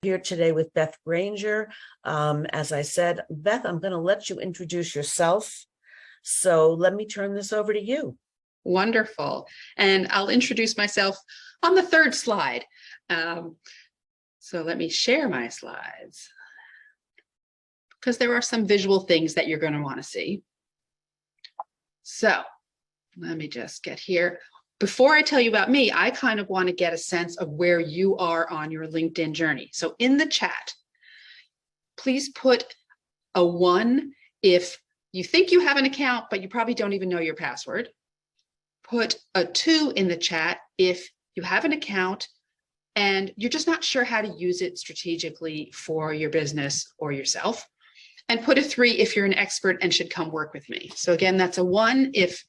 Here today with Beth Granger. As I said, Beth, I'm going to let you introduce yourself. So let me turn this over to you. Wonderful. And I'll introduce myself on the third slide. So let me share my slides because there are some visual things that you're going to want to see. So let me just get here. Before I tell you about me, I kind of want to get a sense of where you are on your LinkedIn journey. So in the chat, please put a 1 if you think you have an account, but you probably don't even know your password. Put a 2 in the chat if you have an account and you're just not sure how to use it strategically for your business or yourself. And put a 3 if you're an expert and should come work with me. So again, that's a 1 if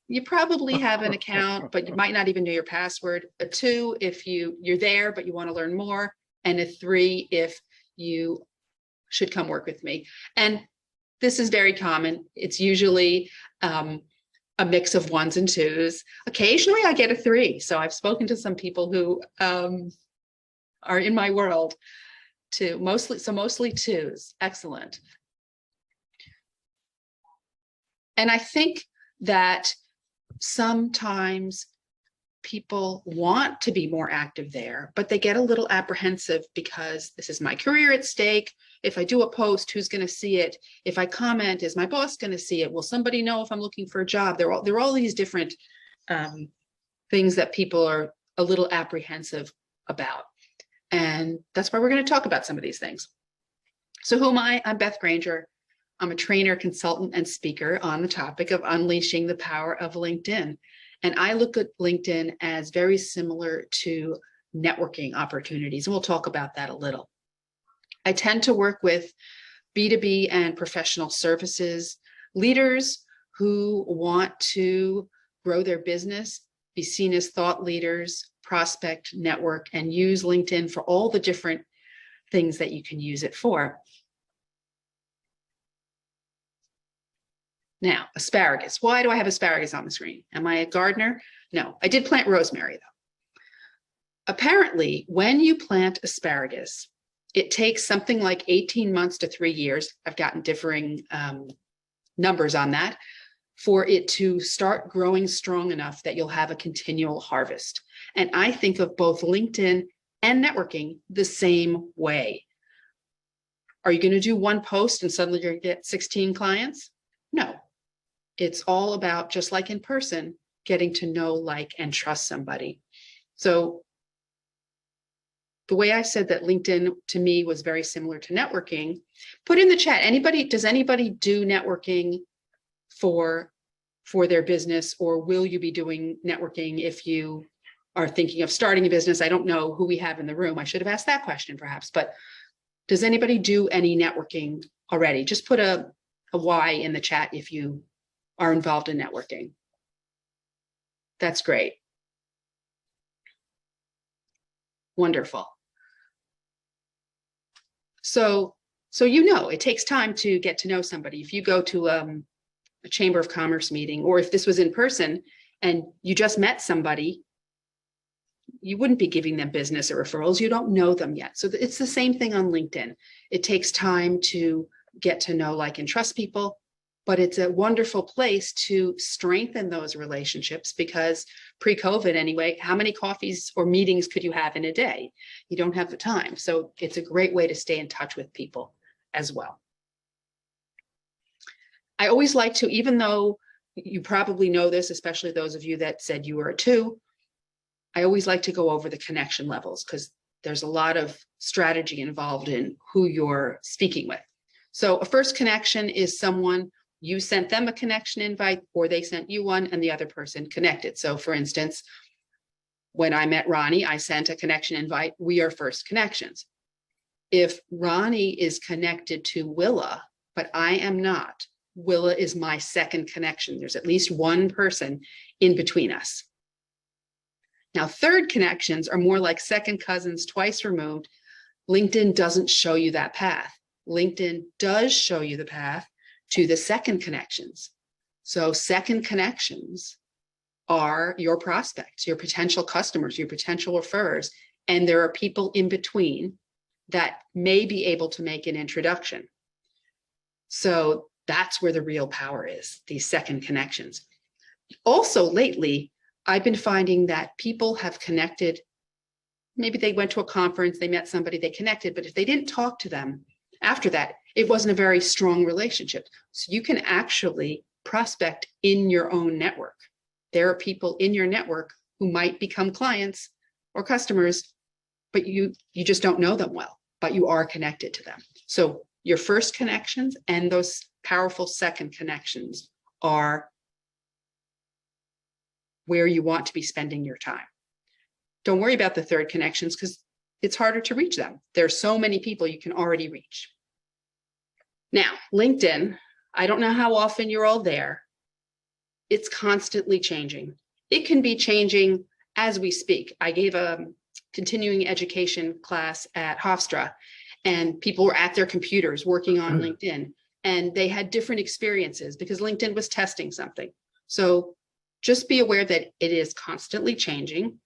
you probably have an account, but you might not even know your password. A 2 if you're there, but you want to learn more. And a 3 if you should come work with me. And this is very common. It's usually a mix of 1s and 2s. Occasionally I get a 3. So I've spoken to some people who are in my world too, mostly 2s. Excellent. And I think that sometimes people want to be more active there, but they get a little apprehensive because this is my career at stake. If I do a post, who's going to see it? If I comment, is my boss going to see it? Will somebody know if I'm looking for a job? There are all these different things that people are a little apprehensive about. And that's why we're going to talk about some of these things. So who am I? I'm Beth Granger. I'm a trainer, consultant, and speaker on the topic of unleashing the power of LinkedIn. And I look at LinkedIn as very similar to networking opportunities, and we'll talk about that a little. I tend to work with B2B and professional services leaders who want to grow their business, be seen as thought leaders, prospect, network, and use LinkedIn for all the different things that you can use it for. Now, asparagus. Why do I have asparagus on the screen? Am I a gardener? No, I did plant rosemary though. Apparently, when you plant asparagus, it takes something like 18 months to 3 years. I've gotten differing numbers on that, for it to start growing strong enough that you'll have a continual harvest. And I think of both LinkedIn and networking the same way. Are you going to do one post and suddenly you're going to get 16 clients? No. It's all about, just like in person, getting to know, like, and trust somebody. So the way I said that LinkedIn to me was very similar to networking, put in the chat, does anybody do networking for their business, or will you be doing networking if you are thinking of starting a business? I don't know who we have in the room. I should have asked that question perhaps, but does anybody do any networking already? Just put a Y in the chat if you are involved in networking. That's great. Wonderful. So it takes time to get to know somebody. If you go to a Chamber of Commerce meeting, or if this was in person and you just met somebody, you wouldn't be giving them business or referrals. You don't know them yet. So it's the same thing on LinkedIn. It takes time to get to know, like, and trust people. But it's a wonderful place to strengthen those relationships because pre-COVID anyway, how many coffees or meetings could you have in a day? You don't have the time. So it's a great way to stay in touch with people as well. I always like to, even though you probably know this, especially those of you that said you were a 2, I always like to go over the connection levels because there's a lot of strategy involved in who you're speaking with. So a first connection is someone you sent them a connection invite, or they sent you one and the other person connected. So for instance, when I met Ronnie, I sent a connection invite. We are first connections. If Ronnie is connected to Willa, but I am not, Willa is my second connection. There's at least one person in between us. Now, third connections are more like second cousins, twice removed. LinkedIn doesn't show you that path. LinkedIn does show you the path to the second connections. So second connections are your prospects, your potential customers, your potential referrers, and there are people in between that may be able to make an introduction. So that's where the real power is, these second connections. Also, lately, I've been finding that people have connected. Maybe they went to a conference, they met somebody, they connected, but if they didn't talk to them after that, it wasn't a very strong relationship. So you can actually prospect in your own network. There are people in your network who might become clients or customers, but you just don't know them well, but you are connected to them. So your first connections and those powerful second connections are where you want to be spending your time. Don't worry about the third connections because it's harder to reach them. There are so many people you can already reach. Now, LinkedIn, I don't know how often you're all there. It's constantly changing. It can be changing as we speak. I gave a continuing education class at Hofstra, and people were at their computers working on LinkedIn, and they had different experiences because LinkedIn was testing something. So just be aware that it is constantly changing.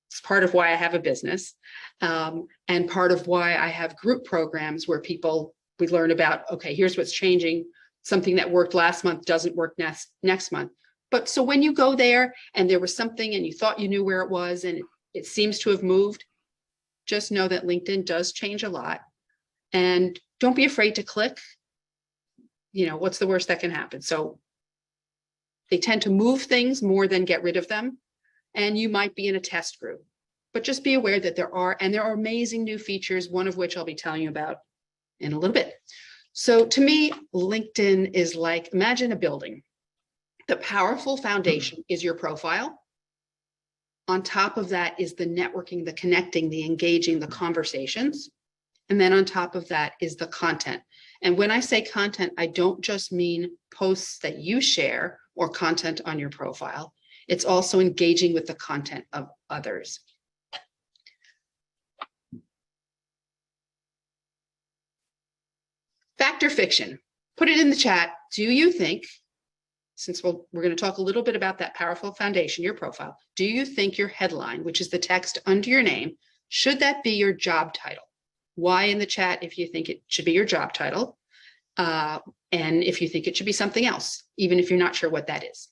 It's part of why I have a business, and part of why I have group programs where we learn about, okay, here's what's changing. Something that worked last month doesn't work next month. But so when you go there and there was something and you thought you knew where it was and it seems to have moved, just know that LinkedIn does change a lot. And don't be afraid to click. What's the worst that can happen? So they tend to move things more than get rid of them. And you might be in a test group, but just be aware that there are amazing new features, one of which I'll be telling you about in a little bit. So to me, LinkedIn is like, imagine a building. The powerful foundation is your profile. On top of that is the networking, the connecting, the engaging, the conversations. And then on top of that is the content. And when I say content, I don't just mean posts that you share or content on your profile. It's also engaging with the content of others. Fact or fiction? Put it in the chat. Do you think, since we're going to talk a little bit about that powerful foundation, your profile, do you think your headline, which is the text under your name, should that be your job title? Why in the chat if you think it should be your job title, and if you think it should be something else, even if you're not sure what that is.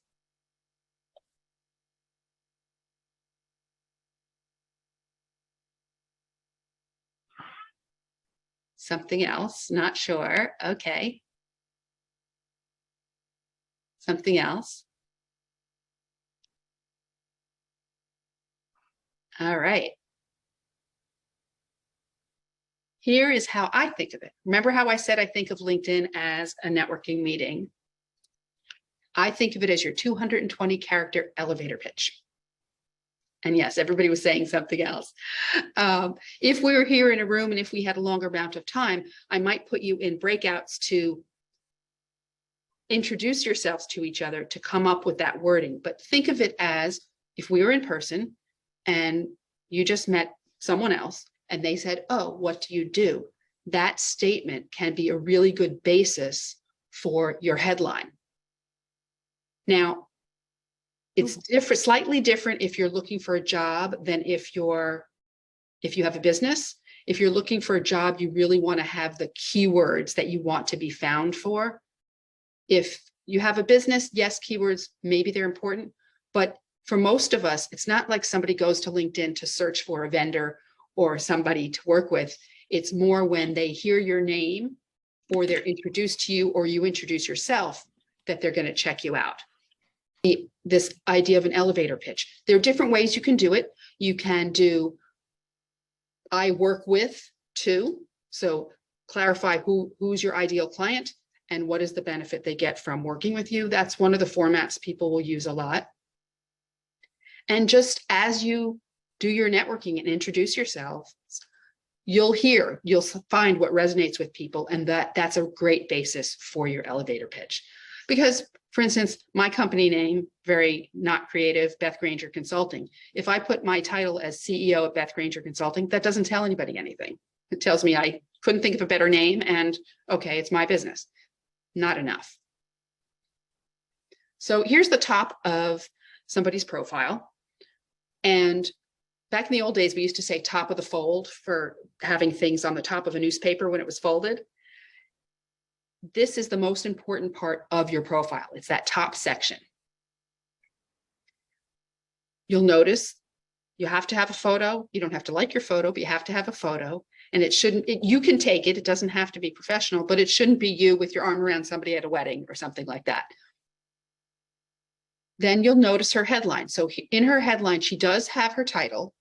Something else, not sure. Okay. Something else. All right. Here is how I think of it. Remember how I said I think of LinkedIn as a networking meeting? I think of it as your 220 character elevator pitch. And yes, everybody was saying something else. If we were here in a room and if we had a longer amount of time, I might put you in breakouts to introduce yourselves to each other to come up with that wording. But think of it as if we were in person and you just met someone else and they said, oh, what do you do? That statement can be a really good basis for your headline. Now, it's different, slightly different if you're looking for a job than if you have a business. If you're looking for a job, you really want to have the keywords that you want to be found for. If you have a business, yes, keywords, maybe they're important, but for most of us, it's not like somebody goes to LinkedIn to search for a vendor or somebody to work with. It's more when they hear your name or they're introduced to you or you introduce yourself that they're going to check you out. This idea of an elevator pitch. There are different ways you can do it. You can do I work with too. So clarify who's your ideal client and what is the benefit they get from working with you. That's one of the formats people will use a lot. And just as you do your networking and introduce yourself, you'll find what resonates with people, and that's a great basis for your elevator pitch. Because, for instance, my company name, very not creative, Beth Granger Consulting. If I put my title as CEO at Beth Granger Consulting, that doesn't tell anybody anything. It tells me I couldn't think of a better name and okay, it's my business. Not enough. So here's the top of somebody's profile. And back in the old days, we used to say top of the fold for having things on the top of a newspaper when it was folded. This is the most important part of your profile. It's that top section. You'll notice you have to have a photo. You don't have to like your photo, but you have to have a photo. And it shouldn't, you can take it. It doesn't have to be professional, but it shouldn't be you with your arm around somebody at a wedding or something like that. Then you'll notice her headline. So in her headline, she does have her title,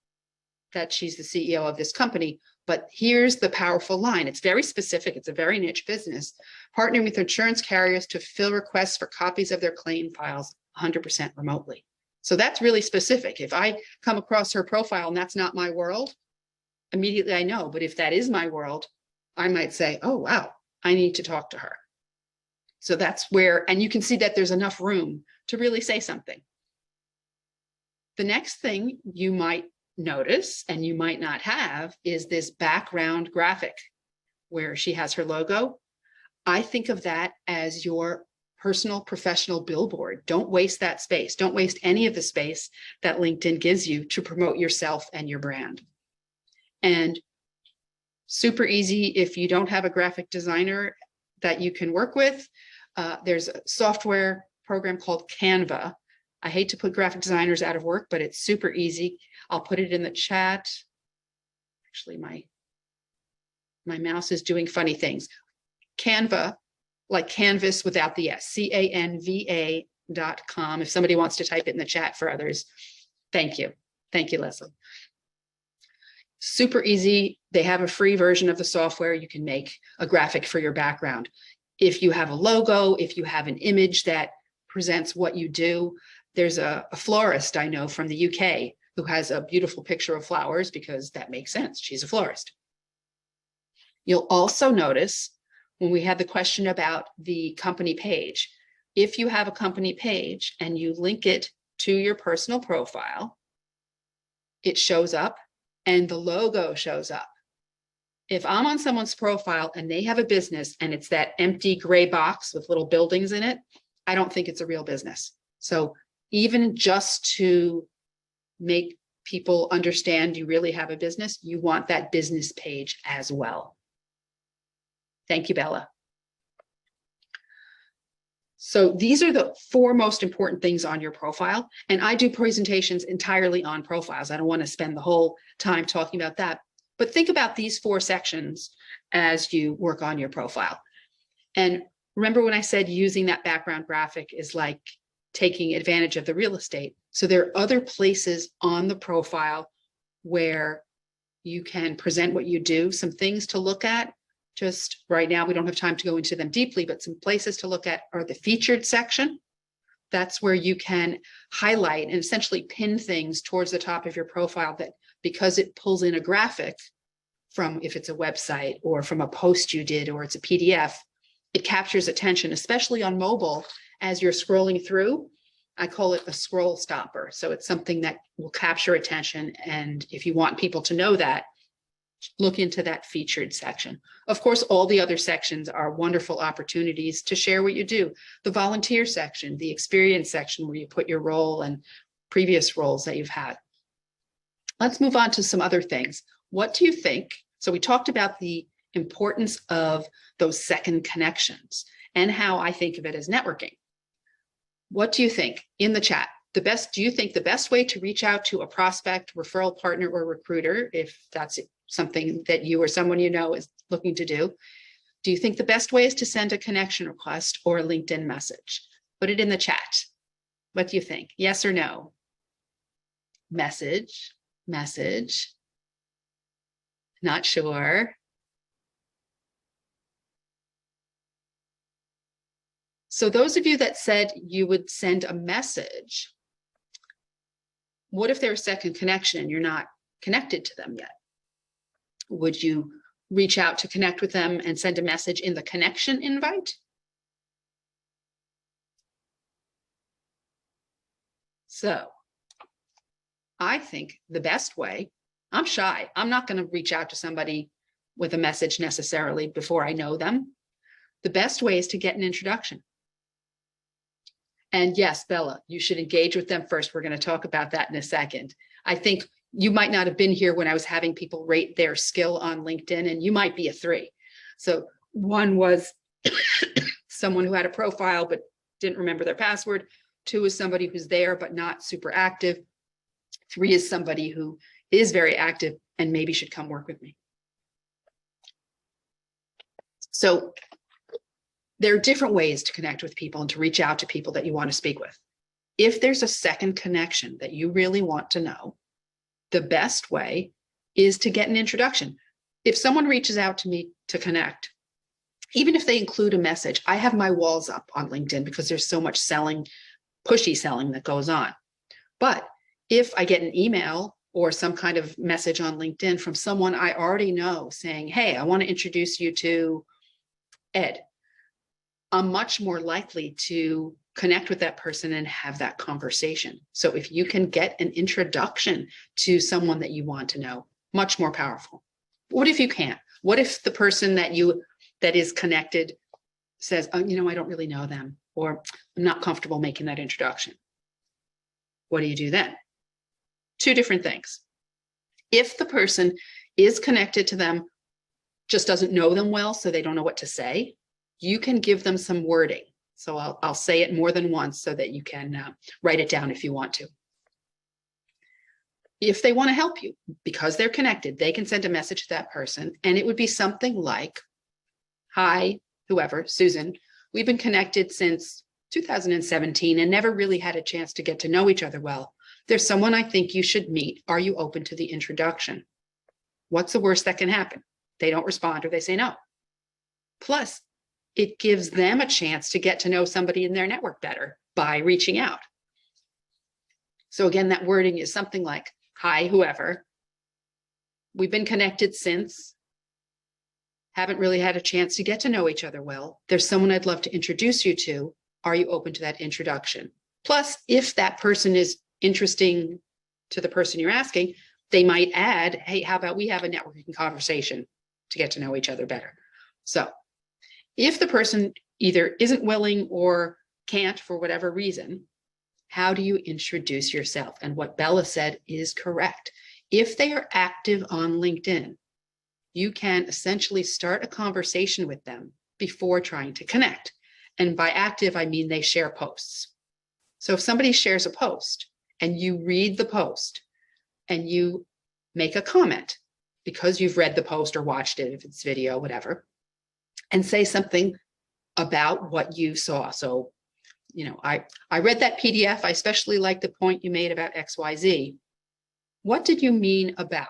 that she's the CEO of this company, but here's the powerful line. It's very specific. It's a very niche business. Partnering with insurance carriers to fill requests for copies of their claim files 100% remotely. So that's really specific. If I come across her profile and that's not my world, immediately I know. But if that is my world, I might say, oh, wow, I need to talk to her. So that's where, and you can see that there's enough room to really say something. The next thing you might notice, and you might not have, is this background graphic where she has her logo. I think of that as your personal professional billboard. Don't waste that space. Don't waste any of the space that LinkedIn gives you to promote yourself and your brand. And super easy if you don't have a graphic designer that you can work with. There's a software program called Canva. I hate to put graphic designers out of work, but it's super easy. I'll put it in the chat. Actually, my mouse is doing funny things. Canva, like canvas without the S, CANVA.com. If somebody wants to type it in the chat for others, thank you. Thank you, Leslie. Super easy. They have a free version of the software. You can make a graphic for your background. If you have a logo, if you have an image that presents what you do, there's a florist I know from the UK who has a beautiful picture of flowers because that makes sense. She's a florist. You'll also notice when we had the question about the company page, if you have a company page and you link it to your personal profile, it shows up and the logo shows up. If I'm on someone's profile and they have a business and it's that empty gray box with little buildings in it, I don't think it's a real business. So even just to make people understand you really have a business, you want that business page as well. Thank you, Bella. So these are the 4 most important things on your profile. And I do presentations entirely on profiles. I don't want to spend the whole time talking about that. But think about these 4 sections as you work on your profile. And remember when I said using that background graphic is like taking advantage of the real estate. So there are other places on the profile where you can present what you do, some things to look at. Just right now, we don't have time to go into them deeply, but some places to look at are the featured section. That's where you can highlight and essentially pin things towards the top of your profile that because it pulls in a graphic from if it's a website or from a post you did or it's a PDF, it captures attention, especially on mobile as you're scrolling through. I call it a scroll stopper. So it's something that will capture attention. And if you want people to know that, look into that featured section. Of course, all the other sections are wonderful opportunities to share what you do. The volunteer section, the experience section where you put your role and previous roles that you've had. Let's move on to some other things. What do you think? So we talked about the importance of those second connections and how I think of it as networking. What do you think in the chat? Do you think the best way to reach out to a prospect, referral partner, or recruiter, if that's something that you or someone you know is looking to do you think the best way is to send a connection request or a LinkedIn message? Put it in the chat. What do you think? Yes or no? Message. Not sure. So those of you that said you would send a message, what if they're a second connection and you're not connected to them yet? Would you reach out to connect with them and send a message in the connection invite? So I think the best way, I'm shy. I'm not going to reach out to somebody with a message necessarily before I know them. The best way is to get an introduction. And yes, Bella, you should engage with them first. We're going to talk about that in a second. I think You might not have been here when I was having people rate their skill on LinkedIn, and you might be a 3. So 1 was someone who had a profile but didn't remember their password. 2 is somebody who's there but not super active. 3 is somebody who is very active and maybe should come work with me. So there are different ways to connect with people and to reach out to people that you want to speak with. If there's a second connection that you really want to know, the best way is to get an introduction. If someone reaches out to me to connect, even if they include a message, I have my walls up on LinkedIn because there's so much selling, pushy selling that goes on. But if I get an email or some kind of message on LinkedIn from someone I already know saying, hey, I want to introduce you to Ed, I'm much more likely to connect with that person and have that conversation. So if you can get an introduction to someone that you want to know, much more powerful. What if you can't? What if the person that is connected says, oh, I don't really know them, or I'm not comfortable making that introduction? What do you do then? 2 different things. If the person is connected to them, just doesn't know them well, so they don't know what to say, you can give them some wording. So I'll say it more than once so that you can write it down if you want to. If they want to help you, because they're connected, they can send a message to that person, and it would be something like, hi, whoever, Susan, we've been connected since 2017 and never really had a chance to get to know each other well. There's someone I think you should meet. Are you open to the introduction? What's the worst that can happen? They don't respond or they say no. Plus, it gives them a chance to get to know somebody in their network better by reaching out. So again, that wording is something like, hi, whoever, we've been connected since, haven't really had a chance to get to know each other well. There's someone I'd love to introduce you to. Are you open to that introduction? Plus, if that person is interesting to the person you're asking, they might add, hey, how about we have a networking conversation to get to know each other better? So if the person either isn't willing or can't for whatever reason, how do you introduce yourself? And what Bella said is correct. If they are active on LinkedIn, you can essentially start a conversation with them before trying to connect. And by active, I mean they share posts. So if somebody shares a post and you read the post and you make a comment because you've read the post or watched it, if it's video, whatever, and say something about what you saw. So, I read that PDF. I especially like the point you made about XYZ. What did you mean about?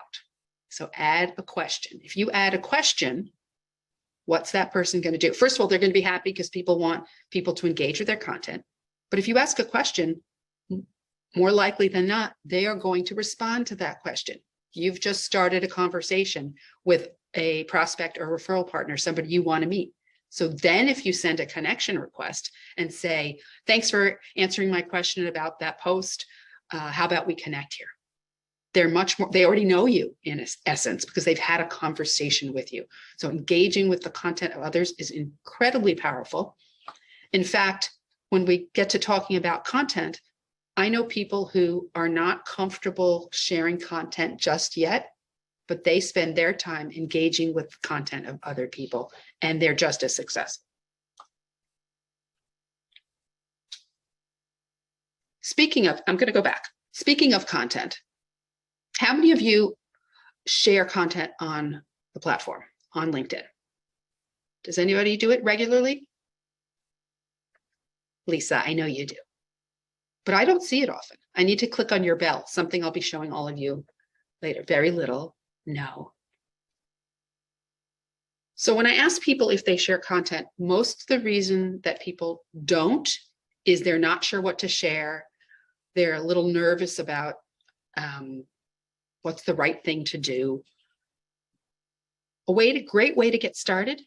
So add a question. If you add a question, what's that person going to do? First of all, they're going to be happy because people want people to engage with their content. But if you ask a question, more likely than not, they are going to respond to that question. You've just started a conversation with a prospect or referral partner, somebody you want to meet. So then if you send a connection request and say, thanks for answering my question about that post, how about we connect here? They're much more, they already know you in essence because they've had a conversation with you. So engaging with the content of others is incredibly powerful. In fact, when we get to talking about content, I know people who are not comfortable sharing content just yet, but they spend their time engaging with the content of other people, and they're just as successful. Speaking of, I'm going to go back. Speaking of content, how many of you share content on the platform, on LinkedIn? Does anybody do it regularly? Lisa, I know you do, but I don't see it often. I need to click on your bell, something I'll be showing all of you later. Very little. No. So when I ask people if they share content, most of the reason that people don't is they're not sure what to share. They're a little nervous about what's the right thing to do. Great way to get started,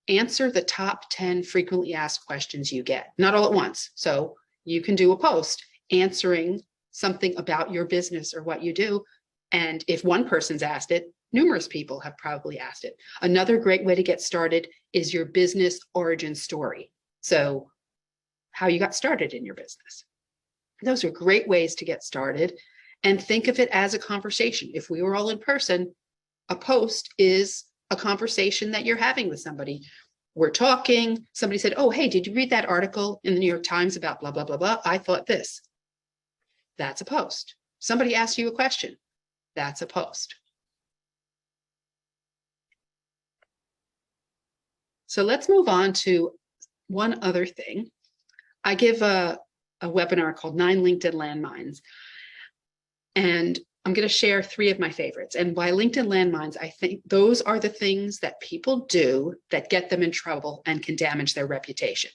answer the top 10 frequently asked questions you get, not all at once. So you can do a post answering something about your business or what you do. And if one person's asked it, numerous people have probably asked it. Another great way to get started is your business origin story. So how you got started in your business. Those are great ways to get started. and think of it as a conversation. If we were all in person, a post is a conversation that you're having with somebody. We're talking, somebody said, oh, hey, did you read that article in the New York Times about blah, blah, blah, blah? I thought this. That's a post. Somebody asked you a question. That's a post. So let's move on to one other thing. I give a webinar called 9 LinkedIn Landmines. And I'm going to share 3 of my favorites. And by LinkedIn landmines, I think those are the things that people do that get them in trouble and can damage their reputation.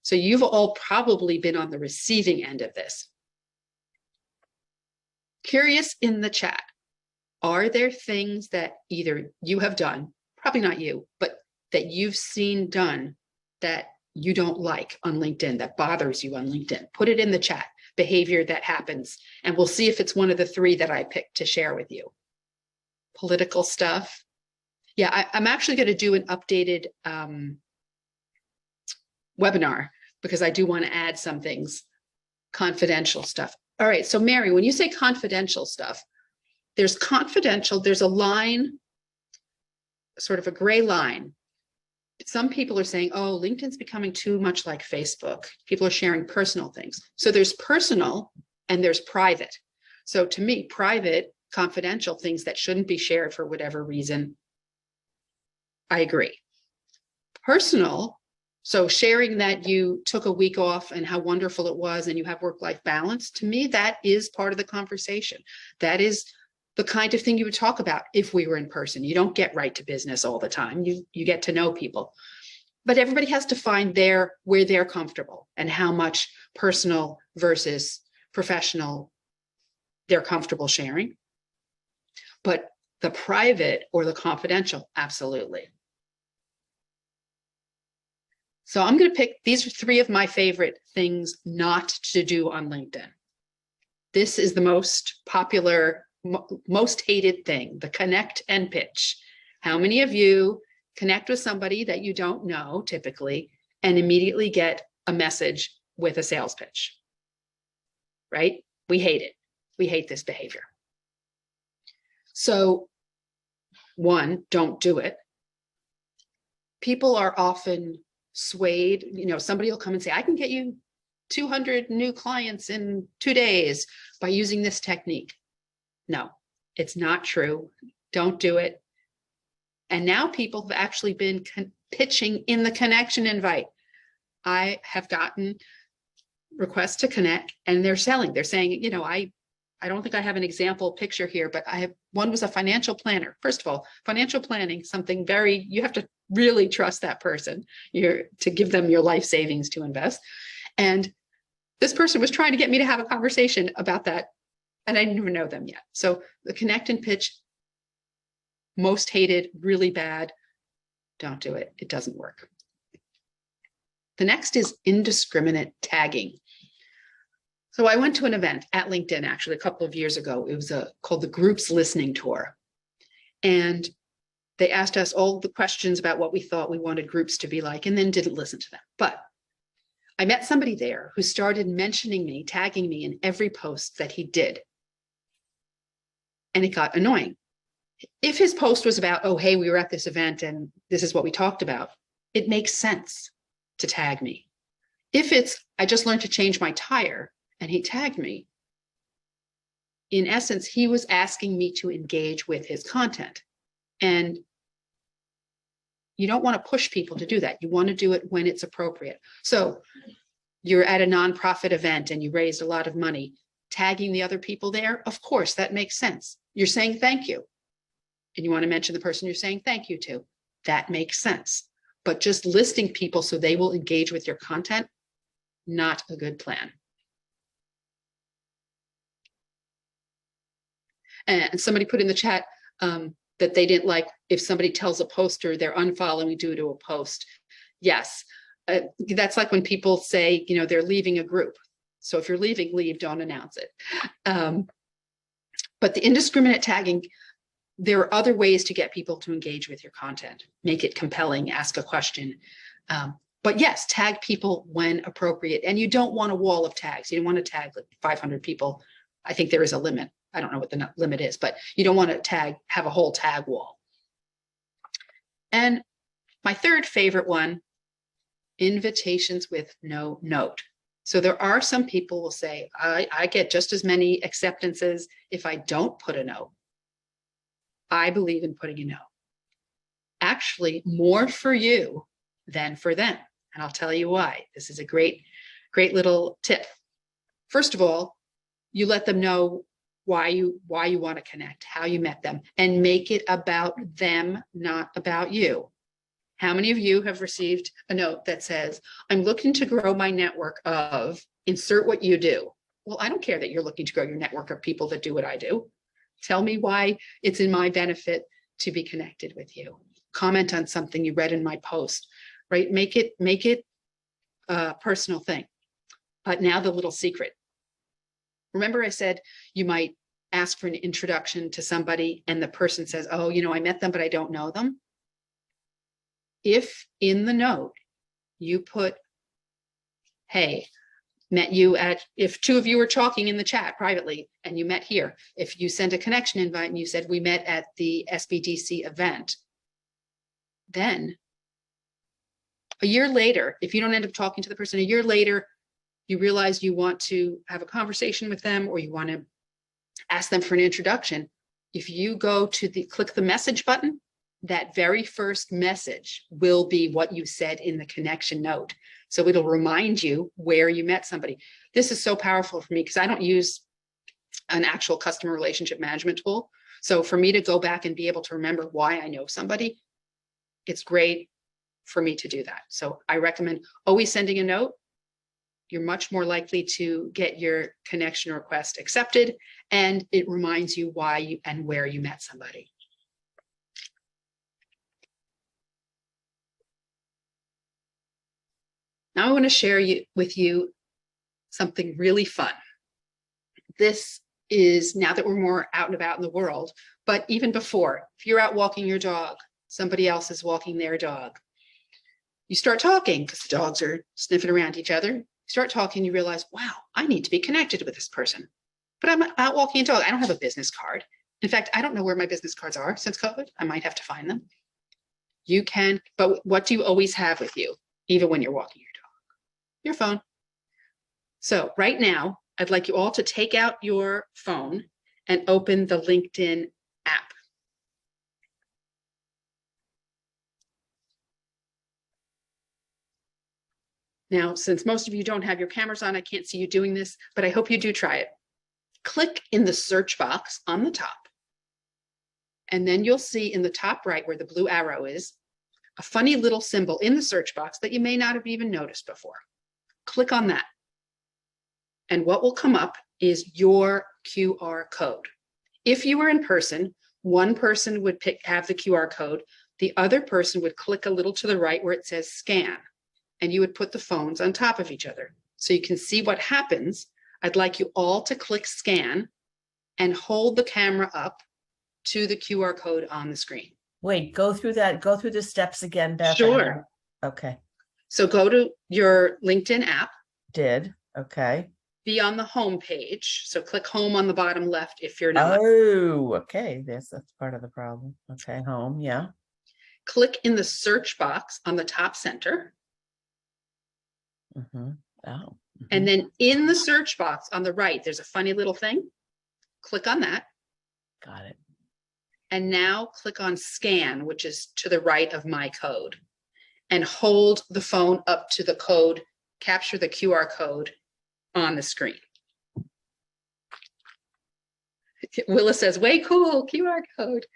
So you've all probably been on the receiving end of this. Curious in the chat, are there things that either you have done, probably not you, but that you've seen done that you don't like on LinkedIn, that bothers you on LinkedIn? Put it in the chat. Behavior that happens, and we'll see if it's one of the 3 that I picked to share with you. Political stuff. Yeah, I'm actually going to do an updated webinar because I do want to add some things, confidential stuff. All right, so Mary, when you say confidential stuff, there's confidential, there's a line, sort of a gray line. Some people are saying, oh, LinkedIn's becoming too much like Facebook. People are sharing personal things. So there's personal and there's private. So to me, private, confidential things that shouldn't be shared for whatever reason, I agree. Personal, so sharing that you took a week off and how wonderful it was and you have work-life balance, to me, that is part of the conversation. That is the kind of thing you would talk about if we were in person. You don't get right to business all the time. You get to know people. But everybody has to find where they're comfortable and how much personal versus professional they're comfortable sharing. But the private or the confidential, absolutely. So I'm going to pick, these are 3 of my favorite things not to do on LinkedIn. This is the most popular, most hated thing, the connect and pitch. How many of you connect with somebody that you don't know typically and immediately get a message with a sales pitch? Right? We hate it. We hate this behavior. So 1, don't do it. People are often swayed. Somebody will come and say, I can get you 200 new clients in 2 days by using this technique. No, it's not true. Don't do it. And now people have actually been pitching in the connection invite. I have gotten requests to connect and they're selling. They're saying, I don't think I have an example picture here, but one was a financial planner. First of all, financial planning, something you have to really trust that person to give them your life savings to invest. And this person was trying to get me to have a conversation about that. And I didn't even know them yet. So the connect and pitch, most hated, really bad. Don't do it. It doesn't work. The next is indiscriminate tagging. So I went to an event at LinkedIn actually a couple of years ago. It was called the Groups Listening Tour. And they asked us all the questions about what we thought we wanted groups to be like and then didn't listen to them. But I met somebody there who started mentioning me, tagging me in every post that he did. And it got annoying. If his post was about, oh, hey, we were at this event and this is what we talked about, it makes sense to tag me. If it's, I just learned to change my tire and he tagged me, in essence, he was asking me to engage with his content. And you don't want to push people to do that. You want to do it when it's appropriate. So you're at a nonprofit event and you raised a lot of money, tagging the other people there, of course, that makes sense. You're saying thank you. And you want to mention the person you're saying thank you to. That makes sense. But just listing people so they will engage with your content, not a good plan. And somebody put in the chat that they didn't like if somebody tells a poster they're unfollowing due to a post. Yes, that's like when people say, they're leaving a group. So if you're leaving, leave, don't announce it. But the indiscriminate tagging, there are other ways to get people to engage with your content. Make it compelling, ask a question. But yes, tag people when appropriate. And you don't want a wall of tags. You don't want to tag like 500 people. I think there is a limit. I don't know what the limit is, but you don't want to have a whole tag wall. And my third favorite one, invitations with no note. So there are some people will say, I get just as many acceptances if I don't put a note. I believe in putting a note. Actually, more for you than for them. And I'll tell you why. This is a great little tip. First of all, you let them know why you want to connect, how you met them, and make it about them, not about you. How many of you have received a note that says, I'm looking to grow my network of, insert what you do? Well, I don't care that you're looking to grow your network of people that do what I do. Tell me why it's in my benefit to be connected with you. Comment on something you read in my post, right? Make it a personal thing. But now the little secret. Remember I said you might ask for an introduction to somebody and the person says, oh, I met them, but I don't know them. If in the note you put, hey, met you at, if two of you were talking in the chat privately and you met here, if you sent a connection invite and you said we met at the SBDC event, then a year later, if you don't end up talking to the person, a year later, you realize you want to have a conversation with them or you want to ask them for an introduction. If you go to click the message button, that very first message will be what you said in the connection note. So it'll remind you where you met somebody. This is so powerful for me because I don't use an actual customer relationship management tool. So for me to go back and be able to remember why I know somebody, it's great for me to do that. So I recommend always sending a note. You're much more likely to get your connection request accepted, and it reminds you why you and where you met somebody. Now I want to share with you something really fun. This is now that we're more out and about in the world, but even before, if you're out walking your dog, somebody else is walking their dog. You start talking because the dogs are sniffing around each other. You start talking, you realize, wow, I need to be connected with this person. But I'm out walking a dog. I don't have a business card. In fact, I don't know where my business cards are since COVID. I might have to find them. You can, but what do you always have with you, even when you're walking your dog? Your phone. So right now, I'd like you all to take out your phone and open the LinkedIn app. Now, since most of you don't have your cameras on, I can't see you doing this, but I hope you do try it. Click in the search box on the top. And then you'll see in the top right where the blue arrow is, a funny little symbol in the search box that you may not have even noticed before. Click on that. And what will come up is your QR code. If you were in person, one person would have the QR code. The other person would click a little to the right where it says scan. And you would put the phones on top of each other. So you can see what happens. I'd like you all to click scan and hold the camera up to the QR code on the screen. Wait, go through the steps again, Beth. Sure. Okay. So go to your LinkedIn app. Okay. Be on the home page. So click home on the bottom left if you're not. Oh, okay. That's part of the problem. Okay, home, yeah. Click in the search box on the top center. Mm-hmm. Oh. Mm-hmm. And then in the search box on the right, there's a funny little thing. Click on that. Got it. And now click on scan, which is to the right of my code. And hold the phone up to the code, capture the QR code on the screen. Willa says, way cool, QR code.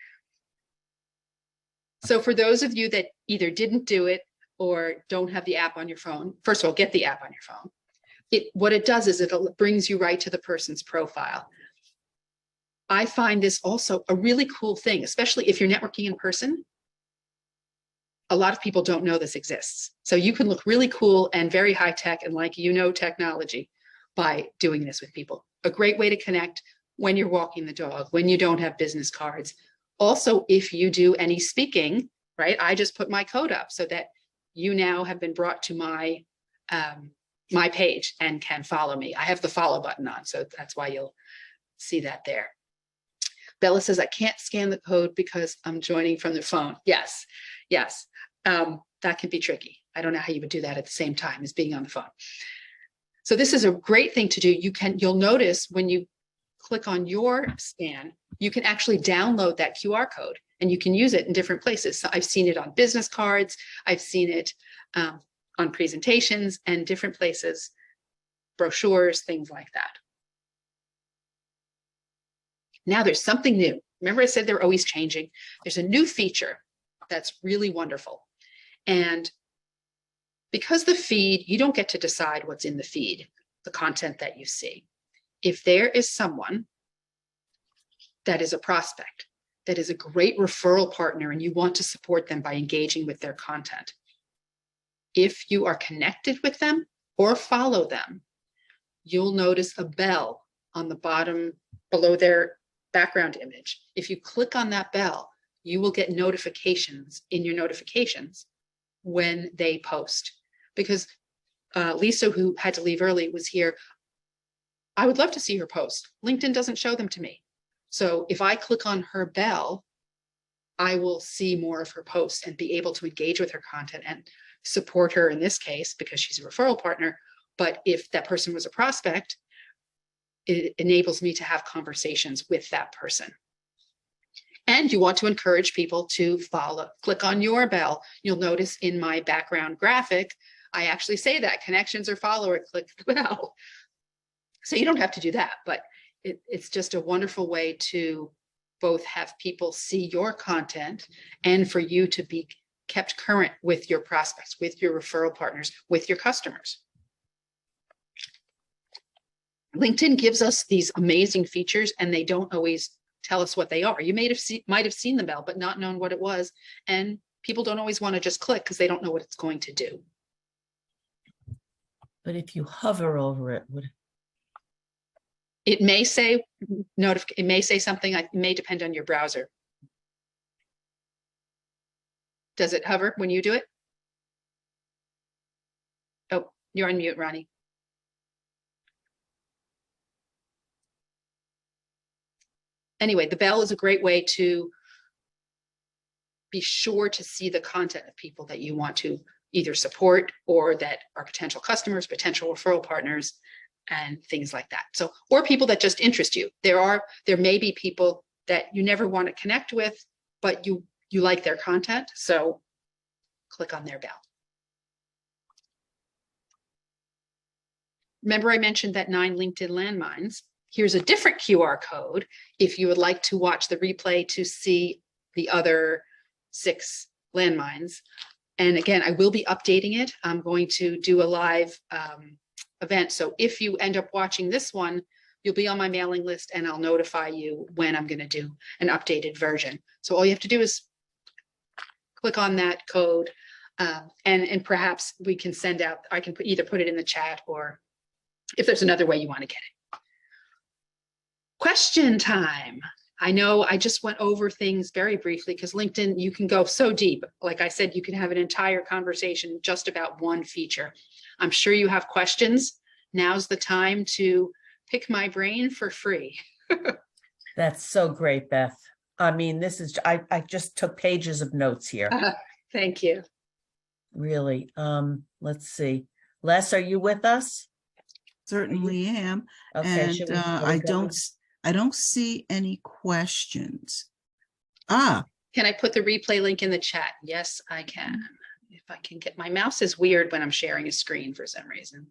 So for those of you that either didn't do it or don't have the app on your phone, first of all, get the app on your phone. What it does is it brings you right to the person's profile. I find this also a really cool thing, especially if you're networking in person. A lot of people don't know this exists. So you can look really cool and very high tech and like technology by doing this with people. A great way to connect when you're walking the dog, when you don't have business cards. Also, if you do any speaking, right? I just put my code up so that you now have been brought to my my page and can follow me. I have the follow button on, so that's why you'll see that there. Bella says, I can't scan the code because I'm joining from the phone. Yes, yes, that can be tricky. I don't know how you would do that at the same time as being on the phone. So this is a great thing to do. You'll notice when you click on your scan, you can actually download that QR code and you can use it in different places. So I've seen it on business cards. I've seen it on presentations and different places, brochures, things like that. Now there's something new. Remember I said they're always changing. There's a new feature that's really wonderful. And because the feed, you don't get to decide what's in the feed, the content that you see. If there is someone that is a prospect, that is a great referral partner, and you want to support them by engaging with their content, if you are connected with them or follow them, you'll notice a bell on the bottom below their background image. If you click on that bell, you will get notifications in your notifications when they post. Because Lisa, who had to leave early, was here. I would love to see her post. LinkedIn doesn't show them to me. So if I click on her bell, I will see more of her posts and be able to engage with her content and support her in this case because she's a referral partner. But if that person was a prospect, it enables me to have conversations with that person. And you want to encourage people to follow, click on your bell. You'll notice in my background graphic, I actually say that connections or follower, click the bell. So you don't have to do that, but it's just a wonderful way to both have people see your content and for you to be kept current with your prospects, with your referral partners, with your customers. LinkedIn gives us these amazing features and they don't always tell us what they are. You might have seen the bell, but not known what it was. And people don't always want to just click because they don't know what it's going to do. But if you hover over it, it may say it may say something. It may depend on your browser. Does it hover when you do it? Oh, you're on mute, Ronnie. Anyway, the bell is a great way to be sure to see the content of people that you want to either support or that are potential customers, potential referral partners, and things like that. So, or people that just interest you. There may be people that you never want to connect with, but you like their content. So click on their bell. Remember I mentioned that 9 LinkedIn landmines. Here's a different QR code if you would like to watch the replay to see the other 6 landmines. And again, I will be updating it. I'm going to do a live event. So if you end up watching this one, you'll be on my mailing list and I'll notify you when I'm going to do an updated version. So all you have to do is click on that code and perhaps we can send out, I can either put it in the chat or if there's another way you want to get it. Question time. I know I just went over things very briefly because LinkedIn, you can go so deep. Like I said, you can have an entire conversation just about one feature. I'm sure you have questions. Now's the time to pick my brain for free. That's so great, Beth. I mean, this is, I just took pages of notes here. Thank you. Really. Let's see. Les, are you with us? Certainly am. Okay. And I don't see any questions. Ah. Can I put the replay link in the chat? Yes, I can. If I can get, my mouse is weird when I'm sharing a screen for some reason.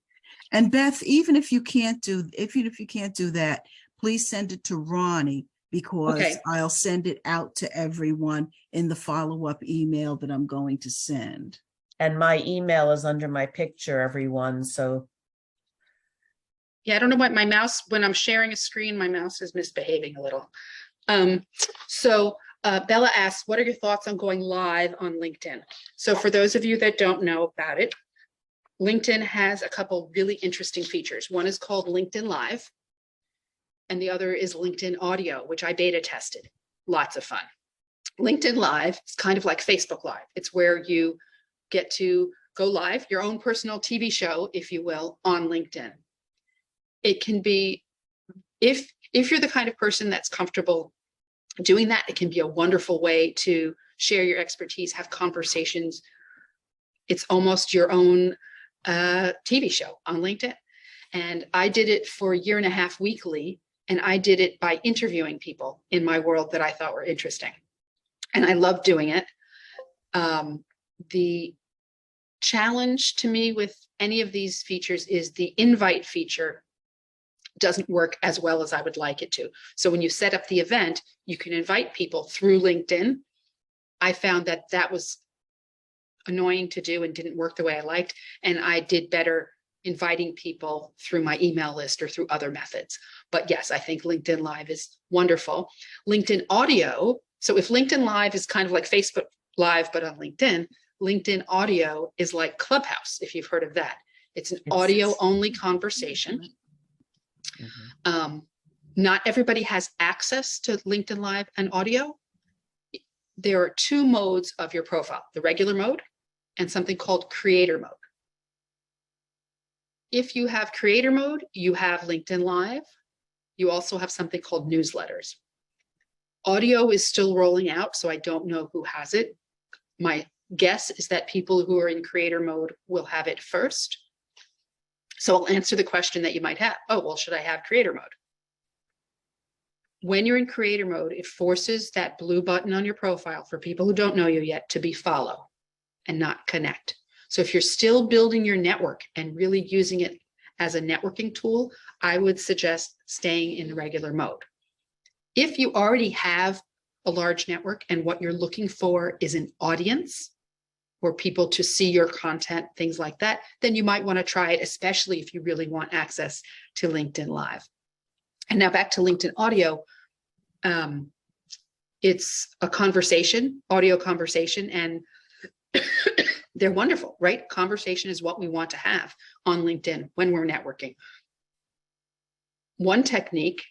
And Beth, even if you can't do that, please send it to Ronnie because Okay. I'll send it out to everyone in the follow-up email that I'm going to send. And my email is under my picture, everyone. So Yeah, I don't know what my mouse, when I'm sharing a screen, my mouse is misbehaving a little. Bella asks, what are your thoughts on going live on LinkedIn? So for those of you that don't know about it, LinkedIn has a couple really interesting features. One is called LinkedIn Live, and the other is LinkedIn Audio, which I beta tested. Lots of fun. LinkedIn Live is kind of like Facebook Live. It's where you get to go live, your own personal TV show, if you will, on LinkedIn. It can be, if you're the kind of person that's comfortable doing that, it can be a wonderful way to share your expertise, have conversations. It's almost your own TV show on LinkedIn. And I did it for a year and a half weekly, and I did it by interviewing people in my world that I thought were interesting. And I loved doing it. The challenge to me with any of these features is the invite feature doesn't work as well as I would like it to. So when you set up the event, you can invite people through LinkedIn. I found that that was annoying to do and didn't work the way I liked. And I did better inviting people through my email list or through other methods. But yes, I think LinkedIn Live is wonderful. LinkedIn Audio. So if LinkedIn Live is kind of like Facebook Live, but on LinkedIn, LinkedIn Audio is like Clubhouse, if you've heard of that. It's an audio only conversation. Not everybody has access to LinkedIn Live and audio. There are two modes of your profile, the regular mode and something called creator mode. If you have creator mode, you have LinkedIn Live. You also have something called newsletters. Audio is still rolling out, so I don't know who has it. My guess is that people who are in creator mode will have it first. So I'll answer the question that you might have. Oh, well, should I have creator mode? When you're in creator mode, it forces that blue button on your profile for people who don't know you yet to be follow and not connect. So if you're still building your network and really using it as a networking tool, I would suggest staying in regular mode. If you already have a large network and what you're looking for is an audience or people to see your content, things like that, then you might want to try it, especially if you really want access to LinkedIn Live. And now back to LinkedIn Audio. It's a conversation, audio conversation, and they're wonderful, right? Conversation is what we want to have on LinkedIn when we're networking. One technique,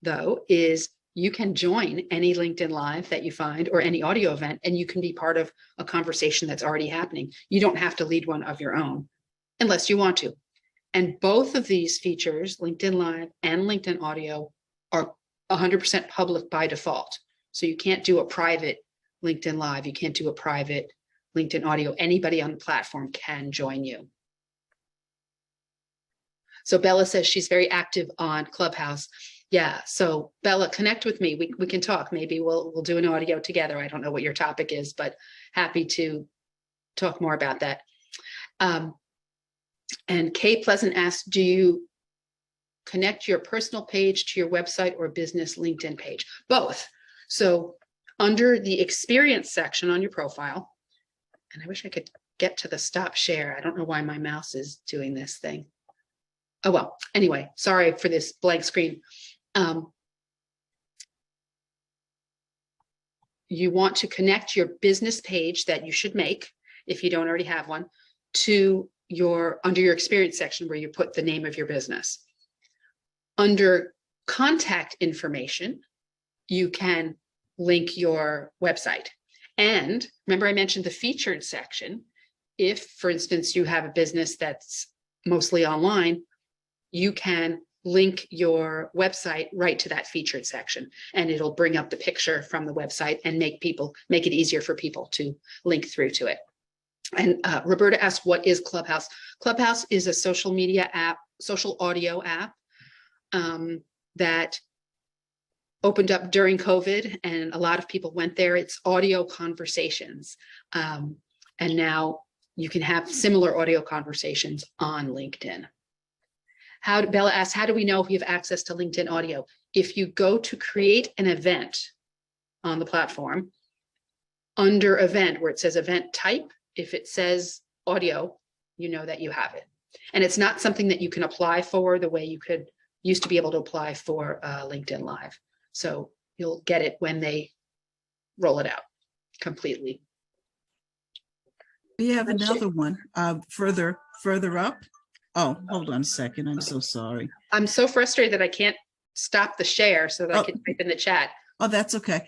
though, is you can join any LinkedIn Live that you find or any audio event, and you can be part of a conversation that's already happening. You don't have to lead one of your own unless you want to. And both of these features, LinkedIn Live and LinkedIn Audio, are 100% public by default. So you can't do a private LinkedIn Live. You can't do a private LinkedIn Audio. Anybody on the platform can join you. So Bella says she's very active on Clubhouse. Yeah, so Bella, connect with me. We can talk. Maybe we'll do an audio together. I don't know what your topic is, but happy to talk more about that. And Kay Pleasant asked, do you connect your personal page to your website or business LinkedIn page? Both. So under the experience section on your profile, and I wish I could get to the stop share. I don't know why my mouse is doing this thing. Oh, well, anyway, sorry for this blank screen. You want to connect your business page that you should make, if you don't already have one, to under your experience section where you put the name of your business. Under contact information, you can link your website. And remember, I mentioned the featured section. If, for instance, you have a business that's mostly online, you can link your website right to that featured section, and it'll bring up the picture from the website and make it easier for people to link through to it. And Roberta asked, what is Clubhouse? Clubhouse is a social media app, social audio app that opened up during COVID, and a lot of people went there. It's audio conversations. And now you can have similar audio conversations on LinkedIn. Bella asks, how do we know if we have access to LinkedIn Audio? If you go to create an event on the platform, under event where it says event type, if it says audio, you know that you have it. And it's not something that you can apply for the way you used to be able to apply for LinkedIn Live. So you'll get it when they roll it out completely. We have another one further up. Oh, hold on a second. I'm so sorry. I'm so frustrated that I can't stop the share so that I can type in the chat. Oh, that's okay.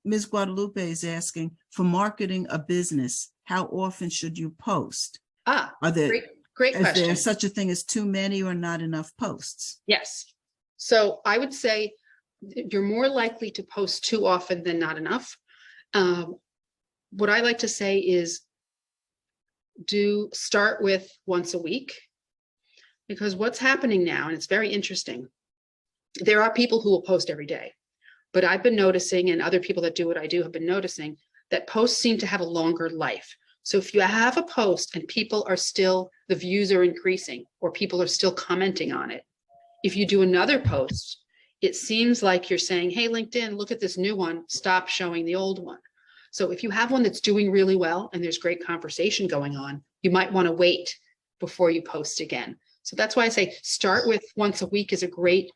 Ms. Guadalupe is asking, for marketing a business, how often should you post? Are there, great question. Is there such a thing as too many or not enough posts? Yes. So I would say you're more likely to post too often than not enough. What I like to say is start with once a week, because what's happening now, and it's very interesting, there are people who will post every day, but I've been noticing, and other people that do what I do have been noticing, that posts seem to have a longer life. So if you have a post and people are still, the views are increasing, or people are still commenting on it, if you do another post, it seems like you're saying, hey, LinkedIn, look at this new one, stop showing the old one. So if you have one that's doing really well and there's great conversation going on, you might want to wait before you post again. So that's why I say start with once a week is a great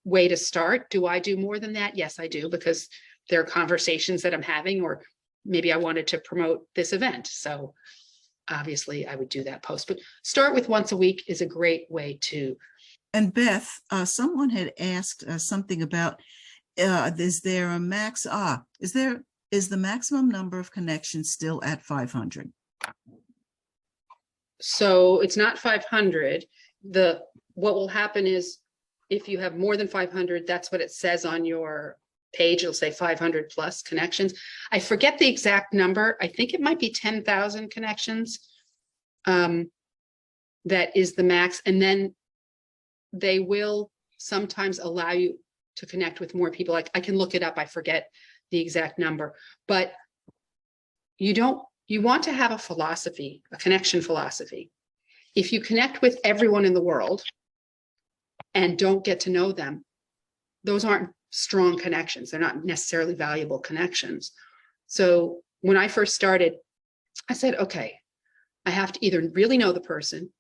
way to start. Do I do more than that? Yes, I do, because there are conversations that I'm having, or maybe I wanted to promote this event. So obviously I would do that post, but start with once a week is a great way to. And Beth, someone had asked something about, is there a max, is the maximum number of connections still at 500? So it's not 500. What will happen is if you have more than 500, that's what it says on your page. It'll say 500 plus connections. I forget the exact number. I think it might be 10,000 connections. That is the max. And then they will sometimes allow you to connect with more people. Like I can look it up. I forget the exact number, but you want to have a philosophy, a connection philosophy. If you connect with everyone in the world and don't get to know them, those aren't strong connections. They're not necessarily valuable connections. So when I first started, I said, okay, I have to either really know the person,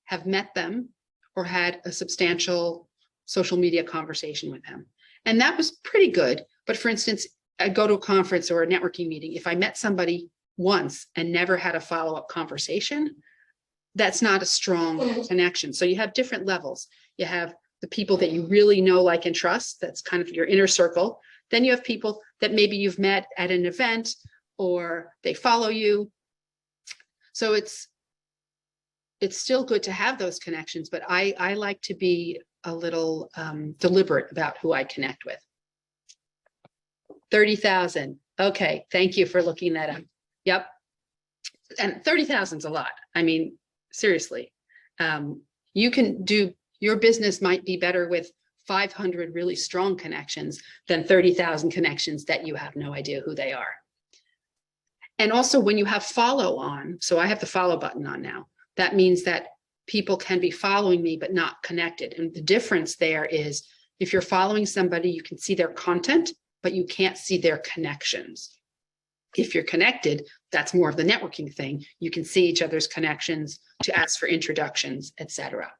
have met them, or had a substantial social media conversation with them. And that was pretty good. But for instance, I'd go to a conference or a networking meeting. If I met somebody once and never had a follow-up conversation, that's not a strong connection. So you have different levels. You have the people that you really know, like, and trust. That's kind of your inner circle. Then you have people that maybe you've met at an event or they follow you. So it's still good to have those connections, but I like to be a little deliberate about who I connect with. 30,000. Okay, thank you for looking that up. Yep. And 30,000 is a lot. I mean, seriously, your business might be better with 500 really strong connections than 30,000 connections that you have no idea who they are. And also when you have follow on, so I have the follow button on now, that means that people can be following me, but not connected. And the difference there is if you're following somebody, you can see their content, but you can't see their connections. If you're connected, that's more of the networking thing. You can see each other's connections to ask for introductions, etc.